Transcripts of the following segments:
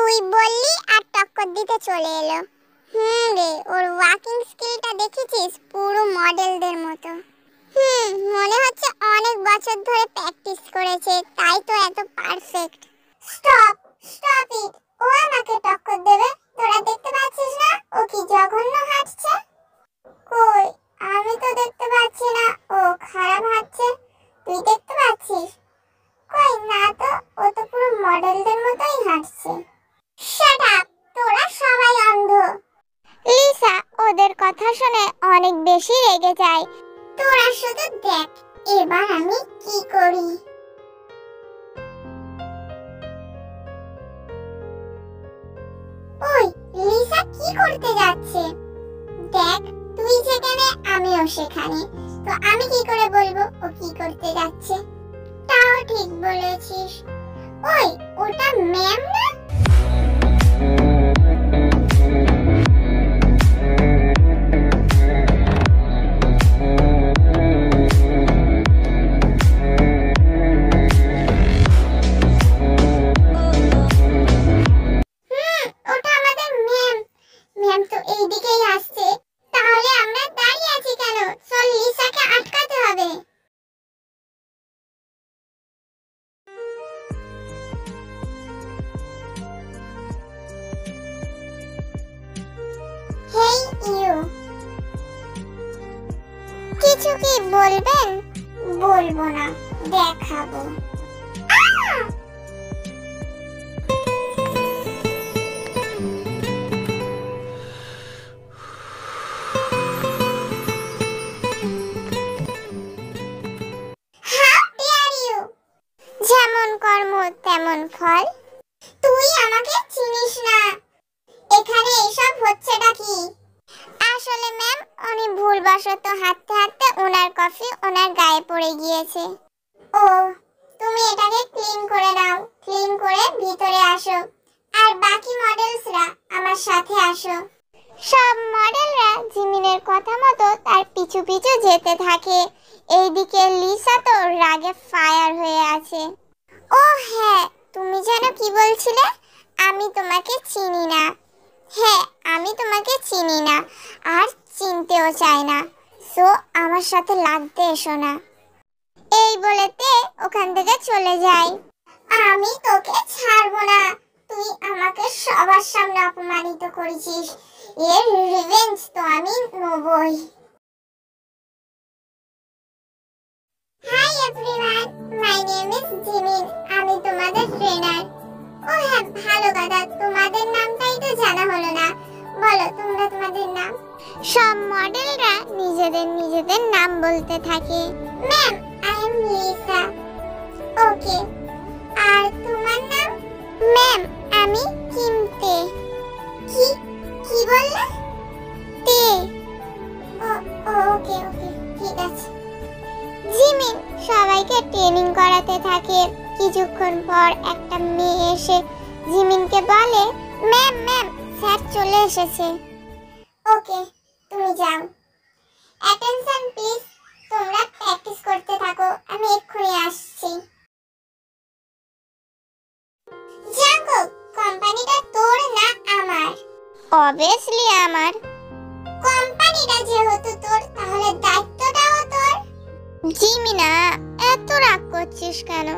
তুই বললি আর টক্কর দিতে চলে এলো। রে, ওর ওয়াকিং স্কিলটা দেখেছিস? পুরো মডেলদের মতো। মনে হচ্ছে অনেক বছর ধরে প্র্যাকটিস করেছে, তাই তো এত পারফেক্ট। Stop it. ও আমাকে টক্কর দেবে? তোরা দেখতে পাচ্ছিস না ও কি জঘন্য হাঁটছে? কই, আমি তো দেখতে পাচ্ছি না। ও খারাপ হাঁটছে, তুই দেখতে পাচ্ছিস? কই না তো, ও তো পুরো মডেলদের মতোই হাঁটছে। শাট আপ, তোরা সবাই অন্ধ। লিসা ওদের কথা শুনে অনেক বেশি রেগে যায়। তোরা শুধু দেখ এবার আমি কি করি। ওই লিসা কি করতে যাচ্ছে? দেখ, তুই যেখানে আমিও সেখানে, তো আমি কি করে বলবো ও কি করতে যাচ্ছে? তাও ঠিক বলেছিস। ওই, ওটা ম্যাম না? ওটা আমাদের ম্যাম। ম্যাম তো এইদিকেই আসছে। তাহলে আমরা দাঁড়িয়ে আছি কেন? চল লিসাকে আটকাতে হবে। হেই ইউ, কিছু কি বলবেন? বলবো না, দেখাবো। যেমন কর্ম তেমন ফল। তুই আমাকে চিনিস না। এখানে এসব হচ্ছেটা কি? আসলে ম্যাম, উনি ভুলবশত হাঁটতে হাঁটতে ওনার কফি ওনার গায়ে পড়ে গিয়েছে। ও, তুমি এটাকে ক্লিন করে নাও। ক্লিন করে ভিতরে আসো। আর বাকি মডেলসরা আমার সাথে আসো। সব মডেলরা জিমিনের কথা মতো তার পিছু পিছু যেতে থাকে। এইদিকে লিসা তো রাগে ফায়ার হয়ে আছে। ও হ্যাঁ, তুমি যেন কি বলছিলে? আমি তোমাকে চিনি না। হ্যাঁ, আমি তোমাকে চিনি না আর চিনতেও চাই না। সো আমার সাথে লাগতে এসো না। এই বলেতে ওখান থেকে চলে যায়। আমি তোকে ছাড়বো না। তুই আমাকে সবার সামনে অপমানিত করেছিস। এর রিভেঞ্জ তো আমি নেবই। Hi everyone, my name is Jimin. আমি তোমাদের ট্রেনার। ও হ্যাঁ, ভালো কথা, তোমাদের নামটাই তো জানা হলো না। বলো তোমরা তোমাদের নাম। সব মডেলরা নিজেদের নাম বলতে থাকে। Ma'am, I am Lisa. Okay, আর তোমার নাম? ম্যাম, আমি কিমতে। কি কি বললে? তে। ওকে, ঠিক আছে। জিমিন সবাইকে ট্রেনিং করাতে থাকে। কিছুক্ষণ পর একটা মেয়ে এসে জিমিনকে বলে, ম্যাম, স্যার চলে এসেছে। ওকে, তুমি যাও। অ্যাটেনশন প্লিজ, তোমরা প্র্যাকটিস করতে থাকো, আমি এক্ষুনি আসছি। জাঙ্গো, কোম্পানিটা তোর না আমার? অবভিয়াসলি আমার। কোম্পানিটা যেহেতু তোর, তাহলে দায়িত্বটাও তোর। জিমিনা, এত রাগ করছিস কেন?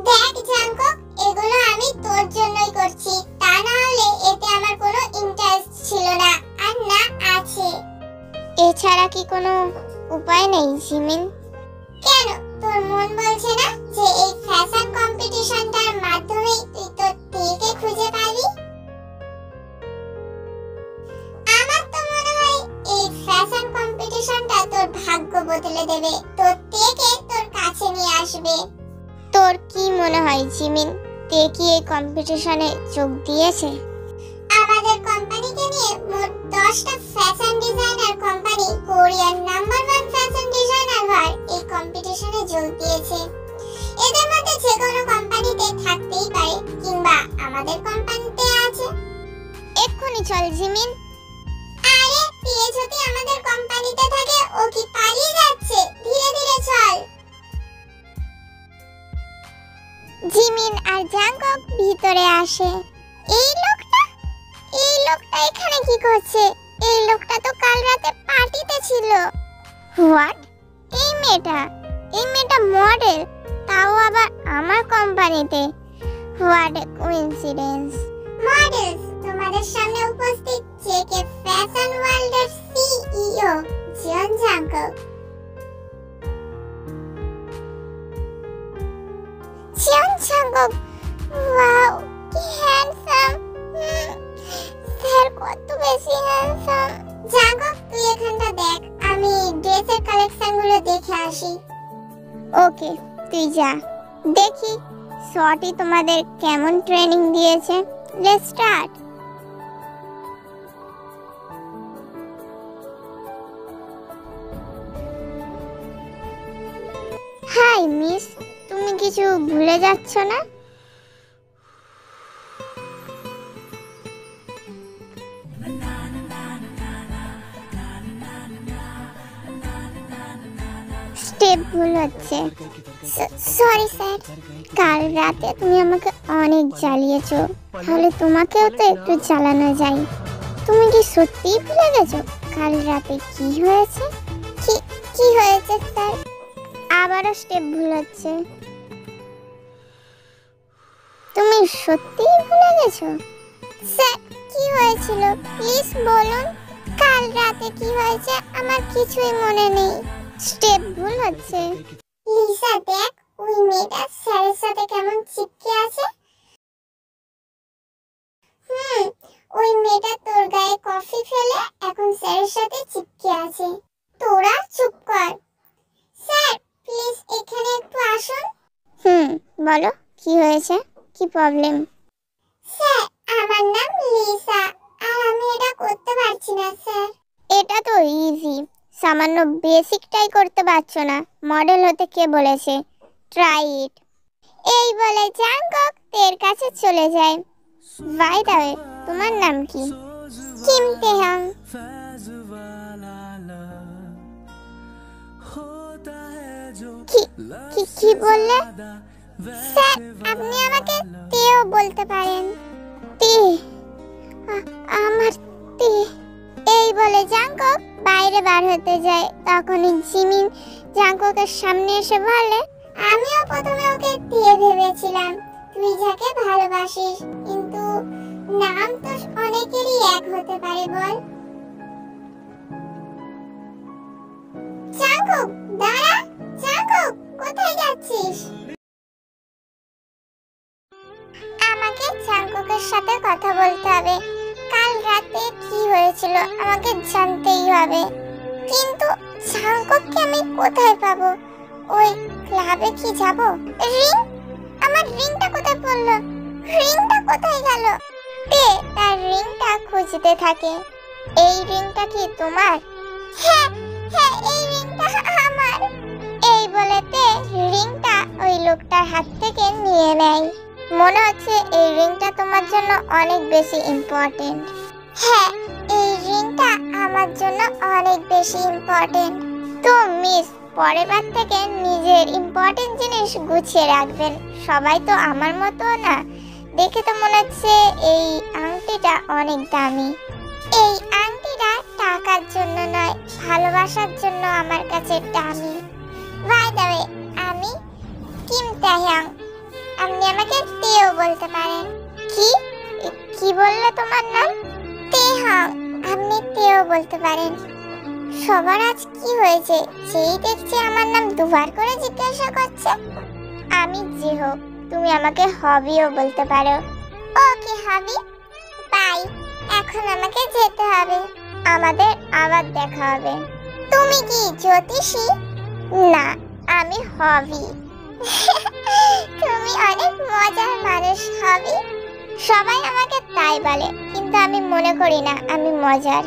দেখ জাঙ্গো, এগুলো আমি তোর জন্যই করছি। তা না হলে এতে আমার কোনো ইন্টারেস্ট ছিল না, আর না আছে। এছাড়া কি কোনো উপায় নেই জিমিন? কেন, তোর মন বলছে না যে এই ফ্যাশন কম্পিটিশনটার মাধ্যমে তুই তোর তেকে খুঁজে পাবি? আমার তো মনে হয় এই ফ্যাশন কম্পিটিশনটা তোর ভাগ্য বদলে দেবে, তোর তেকে তোর কাছে নিয়ে আসবে। তোর কি মনে হয় জিমিন, তে কি এই কম্পিটিশনে যোগ দিয়েছে? আমাদের কোম্পানিকে নিয়ে মোট 10টা ফ্যাশন ডিজাইনার কোম্পানি, কোরিয়ার নাম্বার 1 ফ্যাশন ডিজাইনার হওয়ার এই কম্পিটিশনে যোগ দিয়েছে। এদের মধ্যে যে কোনো কোম্পানিতে থাকতেই পারে, কিংবা আমাদের কোম্পানিতে আছে। এক্ষুনি চল জিমিন। আরে, তে যদি আমাদের কোম্পানিতে থাকে, ও কি পালিয়ে যাচ্ছে? ধীরে ধীরে চল। জিমিন আর জাঙ্কক ভিতরে আসে। এই লোকটা এখানে কি করছে? এই লোকটা তো কাল রাতে পার্টিতে ছিল। হোয়াট? এই মেয়েটা মডেল, তাও আবার আমার কোম্পানিতে। What a coincidence. মডেলস, তোমাদের সামনে উপস্থিত জেকে ফ্যাশন ওয়ার্ল্ডের সিইও জন জাঙ্কক। জন জাঙ্কক, ওয়াও কি হ্যান্ডসাম। স্যার কত বেশি হ্যান্ডসাম। জাঙ্কক, তুই এখানটা দেখ, আমি ড্রেসের কালেকশনগুলো দেখে আসি। ওকে, তুই যা। দেখি শর্টি তোমাদের কেমন ট্রেনিং দিয়েছে। Let's start. হাই মিস, তুমি কিছু ভুলে যাচ্ছ না? স্টেপ ভুল হচ্ছে। সরি স্যার, কাল রাতে তুমি আমাকে অনেক জ্বালিয়েছো, তাহলে তোমাকেও তো একটু জ্বালানো যায়। তুমি কি সত্যিই ভুলে গেছো কাল রাতে কি হয়েছে? কি হয়েছে স্যার? আবারও স্টেপ ভুল হচ্ছে। তুমি সত্যিই ভুলে গেছো? স্যার কি হয়েছিল প্লিজ বলুন। কাল রাতে কি হয়েছে আমার কিছুই মনে নেই। স্টেপ ভুল হচ্ছে। লিসা দেখ, ওই মেয়েটা স্যারের সাথে কেমন চিপকে আছে। ওই মেয়েটা তোর গায়ে কফি ফেলে এখন স্যারের সাথে চিপকে আছে। তোরা চুপ কর। স্যার প্লিজ এখানে একটু আসুন। বলো কি হয়েছে, কি প্রবলেম? স্যার আমার নাম লিসা, আর আমি এটা করতে পারছি না স্যার। এটা তো ইজি, সামান্য বেসিকটাই করতে পারছো না। মডেল হতে কে বলেছে? Try it. এই বলে জাঙ্কক তের কাছে চলে যায়। বাই দ্য ওয়ে, তোমার নাম কি? কিম তেহং। কি বললে? স্যার আপনি আমাকে তেও বলতে পারেন। তে, আমার তে। এই বলে জাঙ্কক বাইরে বার হতে যায়। তখনই জিমিন জাঙ্ককের সামনে এসে বলে, আমিও প্রথমে ওকে দিয়ে ভেবেছিলাম, তুই যাকে ভালোবাসিস, কিন্তু নাম তো অনেকেরই এক হতে পারে বল। জাঙ্কক দাঁড়া। জাঙ্কক কোথায় যাচ্ছিস? আমাকে জাঙ্ককের সাথে কথা বলতে হবে। কাল রাতে কি হয়েছিল আমাকে জানতেই হবে। কিন্তু জাঙ্কককে আমি কোথায় পাবো? ওই ক্লাবে কি যাব? রিং, আমার রিংটা কোথায় পড়লো? রিংটা কোথায় গেল? তে তার রিংটা খুঁজতে থাকে। এই রিংটা কি তোমার? হ্যাঁ এই রিংটা আমার। এই বলে তে রিংটা ওই লোকটার হাত থেকে নিয়ে নেয়। মনে হচ্ছে এই রিংটা তোমার জন্য অনেক বেশি ইম্পর্টেন্ট। হ্যাঁ এই রিংটা আমার জন্য অনেক বেশি ইম্পর্টেন্ট। তো মিস, পরের বার থেকে নিজের ইম্পর্টেন্ট জিনিস গুছিয়ে রাখবেন। সবাই তো আমার মতো না। দেখে তো মনে হচ্ছে এই আংটিটা অনেক দামি। এই আংটিটা টাকার জন্য নয়, ভালোবাসার জন্য আমার কাছে দামি। বাই দ্য ওয়ে, আমি কিম তাহ্যাং। আপনি আমাকে তেও বলতে পারেন। কি বললে তোমার নাম? তেহং। আপনি তেও বলতে পারেন। সবার আজ কি হয়েছে? যেই দেখছি আমার নাম দুবার করে জিজ্ঞাসা করছে। আমি যে হোক, তুমি আমাকে হবিও বলতে পারো। ওকে হবি, বাই। এখন আমাকে যেতে হবে। আমাদের আবার দেখা হবে। তুমি কি জ্যোতিষী? না, আমি হবি। তুমি অনেক মজার মানুষ হবি। সবাই আমাকে তাই বলে, কিন্তু আমি মনে করি না আমি মজার।